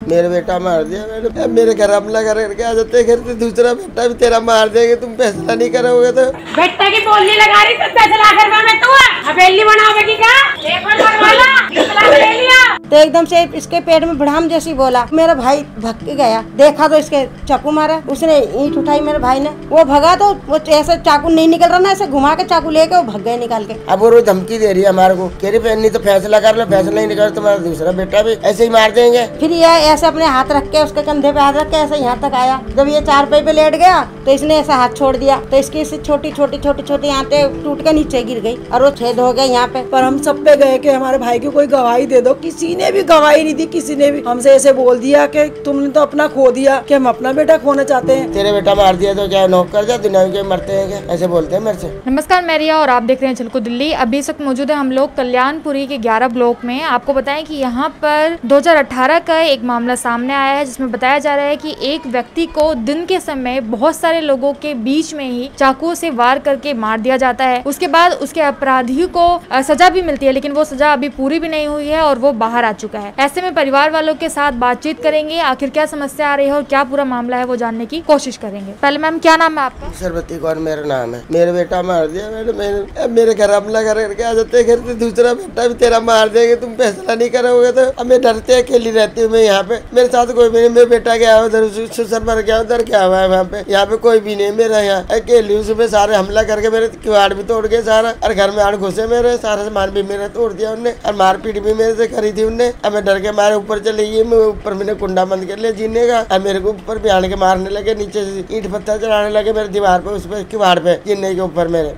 मेरा बेटा मार दिया मैंने, मेरे घर हमला करके आ जाते घर से, दूसरा बेटा भी तेरा मार देंगे, तुम फैसला नहीं करोगे तो। बेटा की बोलने लगा रही तो फैसला करवा में तू हवेली बनाओगी क्या? एक बार बनवाला, इतना ले लिया। तो एकदम से इसके पेट में भड़ाम जैसी बोला, मेरा भाई भग के गया, देखा तो इसके चाकू मारा, उसने ईंट उठाई मेरे भाई ने, वो भगा तो वो ऐसे चाकू नहीं निकल रहा ना, ऐसे घुमा के चाकू लेके वो भग गए निकाल के। अब वो रोज धमकी दे रही है हमारे को, कह रही नहीं तो फैसला कर लो, फैसला ही नहीं कर तुम्हारा दूसरा बेटा भी ऐसे ही मार देंगे। फिर ये ऐसे अपने हाथ रख के उसके कंधे पे हाथ रख के ऐसे यहाँ तक आया, जब ये चारपाई पे लेट गया तो इसने ऐसा हाथ छोड़ दिया, तो इसकी छोटी छोटी आंतें टूट के नीचे गिर गई और वो छेद हो गया यहाँ पे। पर हम सब पे गए कि हमारे भाई की कोई गवाही दे दो, किसी ने भी गवाही नहीं दी, किसी ने भी हमसे ऐसे बोल दिया कि तुमने तो अपना खो दिया, कि हम अपना बेटा खोना चाहते हैं। तेरे बेटा मार दिया तो क्या नौक कर जा, दुनिया के मरते हैं क्या, ऐसे बोलते हैं मेरे से। नमस्कार, मैं रिया और आप देख रहे हैं झलको दिल्ली। अभी इस वक्त मौजूद है हम लोग कल्याणपुरी के 11 ब्लॉक में। आपको बताएं कि यहाँ पर 2018 का एक मामला सामने आया है, जिसमें बताया जा रहा है कि एक व्यक्ति को दिन के समय बहुत सारे लोगों के बीच में ही चाकू से वार करके मार दिया जाता है। उसके बाद उसके अपराधी को सजा भी मिलती है, लेकिन वो सजा अभी पूरी भी नहीं हुई है और वो बाहर आ चुका है। ऐसे में परिवार वालों के साथ बातचीत करेंगे, आखिर क्या समस्या आ रही है और क्या पूरा मामला है वो जानने की कोशिश करेंगे। पहले मैम, क्या नाम है आपका? सरबती कौर मेरा नाम है। मेरा बेटा मार दिया मैंने, मेरे घर हमला करके आ जाते घर से, दूसरा बेटा भी तेरा मार देंगे, तुम फैसला नहीं करोगे तो। अब मैं डरते अकेली रहती हूँ मैं यहाँ पे, मेरे साथ कोई भी नहीं, मेरा बेटा गया उधर सुसर मर गया, उधर क्या हुआ है वहाँ पे, यहाँ पे कोई भी नहीं मेरा, यहाँ अकेली हूँ। सुबह सारे हमला करके मेरे किवाड़ भी तोड़ गए सारा, और घर में आड़ घुसे मेरे, सारा सामान भी मेरा तोड़ दिया उनने, और मारपीट भी मेरे से करी थी उनने। अब मैं डर के मारे ऊपर चले गई, मैं ऊपर मैंने कुंडा बंद कर लिया जीने का, और मेरे को ऊपर भी आने के मारने लगे, नीचे से ईंट पत्थर चढ़ाने लगे मेरे दीवार पे, उस पर किवाड़ पे जीने के ऊपर मेरे।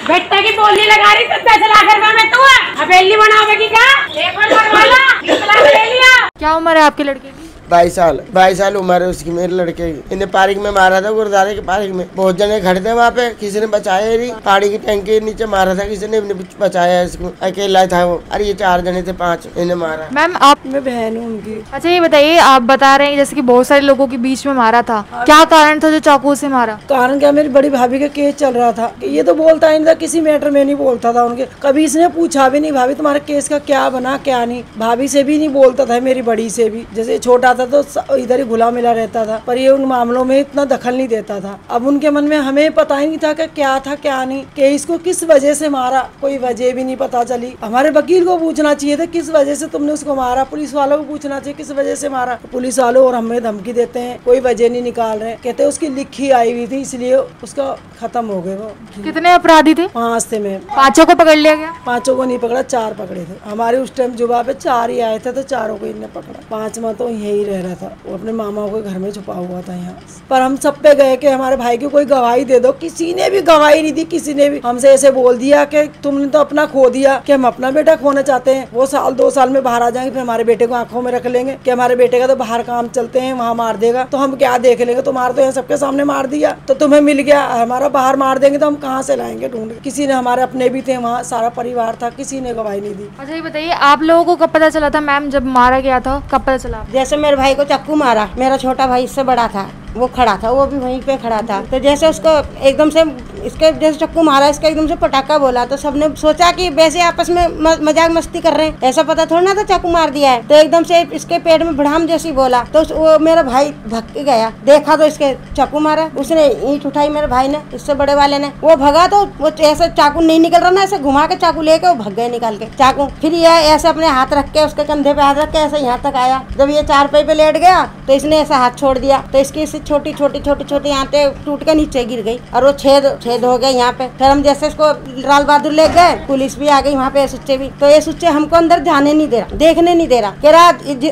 बेटा की बोलने लगा रही तो फैसला करवा में तू हवेली बनाओगी क्या? एक बार बनवाला, इतना ले लिया। क्या उम्र है आपके लड़के की? 22 साल उम्र है उसकी, मेरे लड़के की। इन्हें पार्क में मारा था, गुरुद्वारे के पार्क में। बहुत जने खड़े थे वहाँ पे, किसी ने बचाया नहीं, पहाड़ी की टैंक के नीचे मारा था, किसी ने बचाया इसको, अकेला था वो। अरे ये 4 जने थे, 5 इन्हें मारा। मैम, आप? मैं बहन हूँ उनकी। अच्छा, ये बताइए, आप बता रहे हैं जैसे कि बहुत सारे लोगों के बीच में मारा था, क्या कारण था जो चाकू से मारा? कारण क्या, मेरी बड़ी भाभी का केस चल रहा था, ये तो बोलता ही नहीं था, किसी मैटर में नहीं बोलता था उनके, कभी इसने पूछा भी नहीं भाभी तुम्हारे केस का क्या बना क्या नहीं, भाभी से भी नहीं बोलता था, मेरी बड़ी से भी। जैसे छोटा था तो इधर ही घुला मिला रहता था, पर ये उन मामलों में इतना दखल नहीं देता था। अब उनके मन में हमें पता ही नहीं था कि क्या था क्या नहीं, कि इसको किस वजह से मारा, कोई वजह भी नहीं पता चली। हमारे वकील को पूछना चाहिए था किस वजह से तुमने उसको मारा, पुलिस वालों को पूछना चाहिए किस वजह से मारा। पुलिस वालों और हमें धमकी देते हैं, कोई वजह नहीं निकाल रहे, कहते उसकी लिखी आई हुई थी इसलिए उसका खत्म हो गए। वो कितने अपराधी थे? 5 थे मैम। 5 को पकड़ लिया गया? 5 को नहीं पकड़ा, 4 पकड़े थे हमारे उस टाइम जुबा पे, 4 ही आए थे तो 4 को इनने पकड़ा। 5वां तो यही रह रहा था, वो अपने मामा के घर में छुपा हुआ था यहाँ। पर हम सब पे गए कि हमारे भाई की कोई गवाही दे दो, किसी ने भी गवाही नहीं दी, किसी ने भी हमसे ऐसे बोल दिया कि तुमने तो अपना खो दिया, कि हम अपना बेटा खोना चाहते हैं। वो 1-2 साल में बाहर आ जाएंगे, फिर हमारे बेटे को आंखों में रख लेंगे कि हमारे बेटे का तो बाहर काम चलते हैं, वहाँ मार देगा, तो हम क्या देख लेंगे, तुम्हारा तो यहाँ सबके सामने मार दिया, तो तुम्हें मिल गया, हमारा बाहर मार देंगे तो हम कहाँ से लाएंगे ढूंढ। किसी ने, हमारे अपने भी थे वहाँ, सारा परिवार था, किसी ने गवाही नहीं दी। अच्छा, ये बताइए, आप लोगों को कब पता चला था मैम जब मारा गया था, कब पता चला? जैसे मेरे भाई को चाकू मारा, मेरा छोटा भाई इससे बड़ा था, वो खड़ा था, वो भी वहीं पे खड़ा था, तो जैसे उसको एकदम से इसके जैसे चक्कू मारा, इसका एकदम से पटाखा बोला, तो सबने सोचा कि वैसे आपस में मजाक मस्ती कर रहे हैं, ऐसा पता थोड़ा ना था चाकू मार दिया है। तो एकदम से इसके पेट में भड़ाम जैसी बोला, तो वो मेरा भाई भग के गया, देखा तो इसके चाकू मारा, उसने ईंट उठाई मेरे भाई ने, इससे बड़े वाले ने, वो भगा तो वो ऐसे चाकू नहीं निकल रहा ना, ऐसे घुमा के चाकू लेके वो भग गए निकाल के चाकू। फिर ये ऐसे अपने हाथ रख के उसके कंधे पे हाथ रख के ऐसे यहाँ तक आया, जब ये चारपाई पे लेट गया तो इसने ऐसा हाथ छोड़ दिया, तो इसकी छोटी आंतें टूट के नीचे गिर गई और वो छेद हो गए यहाँ पे। फिर हम जैसे इसको लाल बहादुर ले गए, पुलिस भी आ गई वहाँ पे, सुच्चे भी, तो ये सुच्चे हमको अंदर जाने नहीं दे रहा, देखने नहीं दे रहा, कह रहा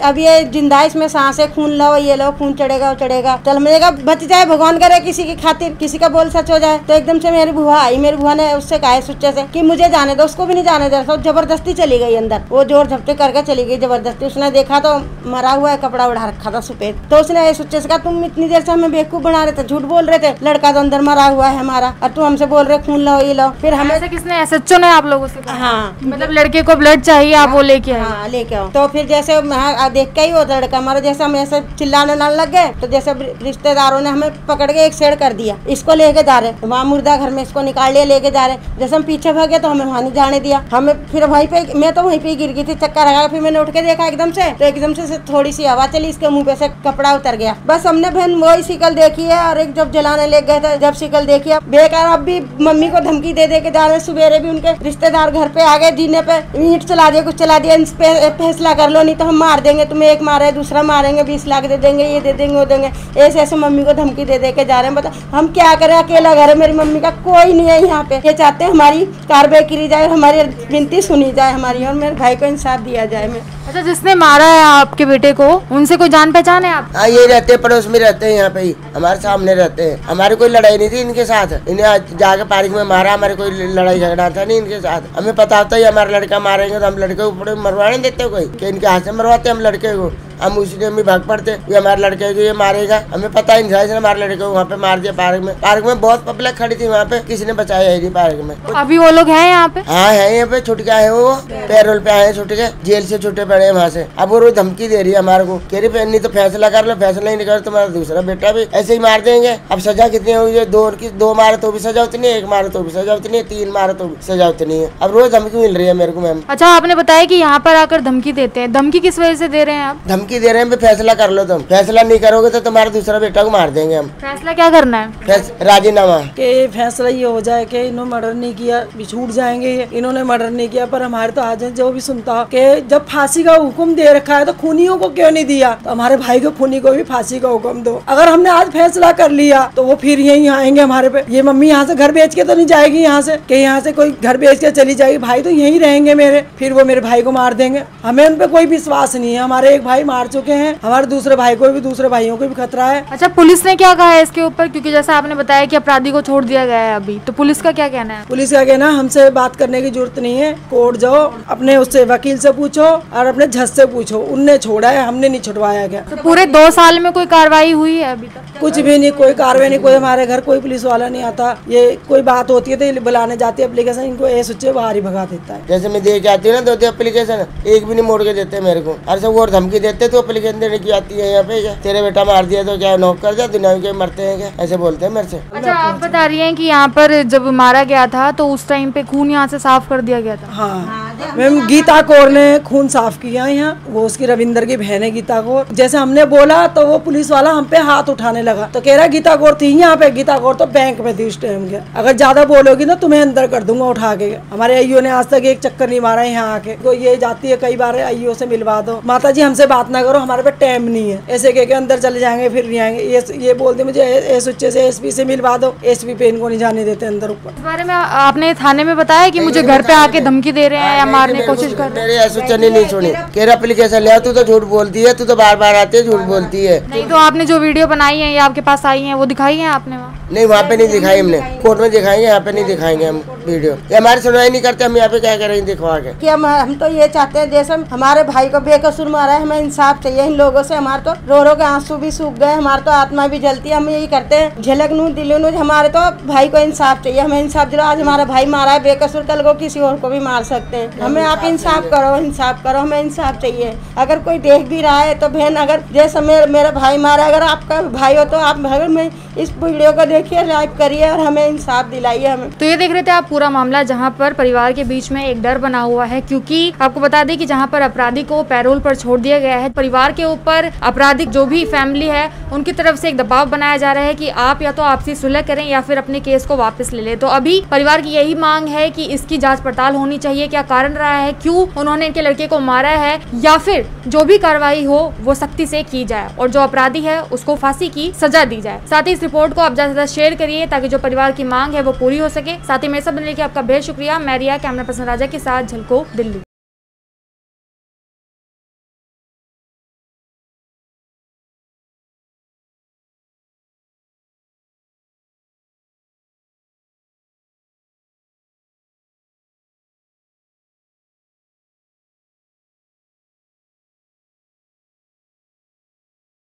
अब ये जिंदा है, इसमें सांसें, खून लो, ये लो, खून चढ़ेगा वो चढ़ेगा, चल मेरे बच जाए, भगवान करे किसी की खातिर, किसी का बोल सच हो जाए। तो एकदम से मेरी बुआ आई, मेरी बुआ ने उससे कहा सुच्चे से कि मुझे जाने दो, उसको भी नहीं जाने दे रहा, जबरदस्ती चली गई अंदर, वो जोर झपटे करके चली गई जबरदस्ती। उसने देखा तो मरा हुआ है, कपड़ा उड़ा रखा था सफेद, तो उसने सुच्चे से कहा तुम इतनी देर से हमें बेवकूफ बना रहे थे, झूठ बोल रहे थे, लड़का तो अंदर मरा हुआ है हमारा, और तू हमसे बोल रहे खून लो ये लो। फिर हमें ऐसा किसने SHO ने आप लोगों से कहा? हाँ, मतलब लड़के को ब्लड चाहिए, आप वो लेके आए? हाँ लेके आओ। तो फिर जैसे देख के ही वो लड़का हमारा जैसे हम ऐसे चिल्लाने न लग गए, तो जैसे रिश्तेदारों ने हमें पकड़ के एक शेड कर दिया, इसको लेके जा रहे वहाँ मुर्दा घर में, इसको निकाल लिया लेके जा रहे। जैसे हम पीछे भागे तो हमें वहाँ नहीं जाने दिया। हमें फिर वहीं पे, मैं तो वहीं पे गिर गई थी, चक्कर आया। फिर मैंने उठ के देखा एकदम से, तो एकदम से थोड़ी सी हवा चली, इसके मुंह पे से कपड़ा उतर गया। बस हमने बहन वही शिकल देखी है। और एक जब जलाने ले गए थे, जब शिकल देखी बेकार, अब भी मम्मी को धमकी दे के जा रहे। सवेरे भी उनके रिश्तेदार घर पे आ गए, जीने पे ईंट चला दिया, कुछ चला दिया, फैसला कर लो नहीं तो हम मार देंगे, तुम्हें एक मारे दूसरा मारेंगे, 20 लाख दे देंगे, ये दे देंगे वो देंगे। ऐसे ऐसे मम्मी को धमकी दे के जा रहे हैं। बता हम क्या करें, अकेला घर है, मेरी मम्मी का कोई नहीं है यहाँ पे। ये चाहते हैं हमारी कार्रवाई करी जाए, हमारी विनती सुनी जाए हमारी, और मेरे भाई को इंसाफ दिया जाए। मैं अच्छा, जिसने मारा है आपके बेटे को, उनसे कोई जान पहचान है आप? हाँ, ये रहते हैं, पड़ोस में रहते हैं, यहाँ पे ही हमारे सामने रहते हैं। हमारी कोई लड़ाई नहीं थी इनके साथ, इन्हें जाके पार्क में मारा, हमारे कोई लड़ाई झगड़ा था नहीं इनके साथ। हमें पता होता है हमारा लड़का मारेंगे तो हम लड़के ऊपर मरवाने देते कोई, कि इनके हाथ से मरवाते हम लड़के को। हम उसी टाइम भी भाग पड़ते, ये हमारे लड़के को ये मारेगा। हमें पता ही नहीं, हमारे लड़के को वहाँ पे मार दिया पार्क में। पार्क में बहुत पब्लिक खड़ी थी, वहाँ पे किसी ने बचाया ही नहीं पार्क में। अभी वो लोग हैं यहाँ पे? हाँ है, यहाँ पे छुटका है, वो पैरोल पे आए छुट के, जेल से छुटे पड़े हैं वहाँ से। अब वो रोज धमकी दे रही है हमारे को, कह रही नहीं तो फैसला कर लो, फैसला ही नहीं कर तुम्हारा दूसरा बेटा भी ऐसे ही मार देंगे। अब सजा कितनी होगी? दो मारे तो भी सजा उतनी है, एक मारे तो भी सजा उतनी है, 3 मारे तो भी सजा उतनी है। अब रोज धमकी मिल रही है मेरे को मैम। अच्छा, आपने बताया कि यहाँ पर आकर धमकी देते हैं, धमकी किस वजह से दे रहे हैं आप? धमकी दे रहे हैं फैसला कर लो, तुम फैसला नहीं करोगे तो तुम्हारा दूसरा बेटा को मार देंगे हम। फैसला क्या करना है? राजीनामा के फैसला ये हो जाए कि इन्होंने मर्डर नहीं किया, भी छूट जाएंगे, इन्होंने मर्डर नहीं किया। पर हमारे तो आज जो भी सुनता कि जब फांसी का हुक्म दे रखा है तो खूनियों को क्यों नहीं दिया? तो हमारे भाई को खूनी को भी फांसी का हुक्म दो। अगर हमने आज फैसला कर लिया तो वो फिर यही आएंगे हमारे पे। ये मम्मी यहाँ से घर बेच के तो नहीं जाएगी यहाँ से, कि यहाँ से कोई घर बेच के चली जाएगी, भाई तो यही रहेंगे मेरे, फिर वो मेरे भाई को मार देंगे। हमें उन पे कोई विश्वास नहीं है। हमारे एक भाई मार चुके हैं, हमारे दूसरे भाई को भी, दूसरे भाइयों को भी खतरा है। अच्छा, पुलिस ने क्या कहा है इसके ऊपर? क्योंकि जैसा आपने बताया कि अपराधी को छोड़ दिया गया है अभी, तो पुलिस का क्या कहना है? पुलिस का कहना, हमसे बात करने की जरूरत नहीं है, कोर्ट जाओ, अपने उससे वकील से पूछो और अपने जज से पूछो, उनने छोड़ा है, हमने नहीं छुड़वाया गया। तो पूरे 2 साल में कोई कार्रवाई हुई है अभी तक? कुछ भी नहीं, कोई कार्रवाई नहीं, कोई हमारे घर कोई पुलिस वाला नहीं आता। ये कोई बात होती है तो बुलाने जाती है एप्लीकेशन, इनको ये सोचे बाहर ही भगा देता है। जैसे मैं दे के आती हूँ ना 2 एप्लीकेशन, एक भी नहीं मोड़ के देते मेरे को। अरे सब वो धमकी देते तो एप्लीकेशन देने की आती है यहाँ पे, तेरे बेटा मार दिया तो क्या नौक कर दिया, दुनिया के मरते हैं क्या, ऐसे बोलते हैं मेरे से। अच्छा, आप बता रही हैं कि यहाँ पर जब मारा गया था तो उस टाइम पे खून यहाँ से साफ कर दिया गया था? हाँ मैम, गीता कौर ने खून साफ किया यहाँ, वो उसकी रविंदर की बहन है गीता कौर। जैसे हमने बोला तो वो पुलिस वाला हम पे हाथ उठाने लगा, तो कह रहा गीता कौर थी यहाँ पे, गीता कौर तो बैंक में थी उस टाइम के, अगर ज्यादा बोलोगी ना तुम्हें अंदर कर दूंगा उठा के। हमारे आईओ ने आज तक एक चक्कर नहीं मारा यहाँ आके, तो ये जाती है कई बार आईओ से मिलवा दो, माता जी हमसे बात ना करो, हमारे पे टाइम नहीं है, ऐसे कह के अंदर चले जाएंगे फिर नहीं आएंगे। ये बोलते मुझे एसएचओ से एसपी से मिलवा दो, एसपी पे इनको नहीं जाने देते अंदर ऊपर। इस बारे में आपने थाने में बताया कि मुझे घर पे आके धमकी दे रहे हैं या मारने की कोशिश कर रहे हैं? मेरे एसएचओ ने नहीं सुनी, कह रहा एप्लीकेशन ले, तू तो झूठ बोलती है, तू तो बार बार आती है झूठ बोलती है। नहीं तो आपने जो वीडियो बनाई है या आपके पास आई है वो दिखाई है आपने वहाँ? नहीं, वहाँ पे नहीं दिखाई हमने, कोर्ट में दिखाएंगे, यहाँ पे नहीं दिखाएंगे हम वीडियो, ये हमारी सुनवाई नहीं करते, हम यहाँ पे क्या करेंगे दिखवा के। कि हम तो ये चाहते हैं, जैसे हमारे भाई को बेकसूर मारा है, हमें इंसाफ चाहिए इन लोगों से। हमारे तो रो के आंसू भी सूख गए, हमारे तो आत्मा भी जलती है। हम यही करते हैं, झलक नू दिलो नू, हमारे तो भाई को इंसाफ चाहिए, हमें इंसाफ दिलो। आज हमारा भाई मारा है बेकसूर, कल को किसी और को भी मार सकते हैं। हमें आप इंसाफ करो, इंसाफ करो, हमें इंसाफ चाहिए। अगर कोई देख भी रहा है तो बहन, अगर जैसे मेरा भाई मारा, अगर आपका भाई हो तो आप अगर मैं इस वीडियो को देखिए, लाइक करिए और हमें इंसाफ दिलाइए हमें। तो ये देख रहे थे आप पूरा मामला, जहाँ पर परिवार के बीच में एक डर बना हुआ है, क्योंकि आपको बता दें कि जहाँ पर अपराधी को पैरोल पर छोड़ दिया गया है, परिवार के ऊपर आपराधिक जो भी फैमिली है उनकी तरफ से एक दबाव बनाया जा रहा है कि आप या तो आपसी सुलह करें या फिर अपने केस को वापस ले लें। तो अभी परिवार की यही मांग है कि इसकी जांच पड़ताल होनी चाहिए, क्या कारण रहा है, क्यों उन्होंने इनके लड़के को मारा है, या फिर जो भी कार्रवाई हो वो सख्ती से की जाए और जो अपराधी है उसको फांसी की सजा दी जाए। साथ ही इस रिपोर्ट को आप ज्यादा से ज्यादा शेयर करिए ताकि जो परिवार की मांग है वो पूरी हो सके। साथ ही मेरे साथ बनने के लिए आपका बेहद शुक्रिया। मैं रिया, कैमरा पर्सन राजा के साथ, झलको दिल्ली।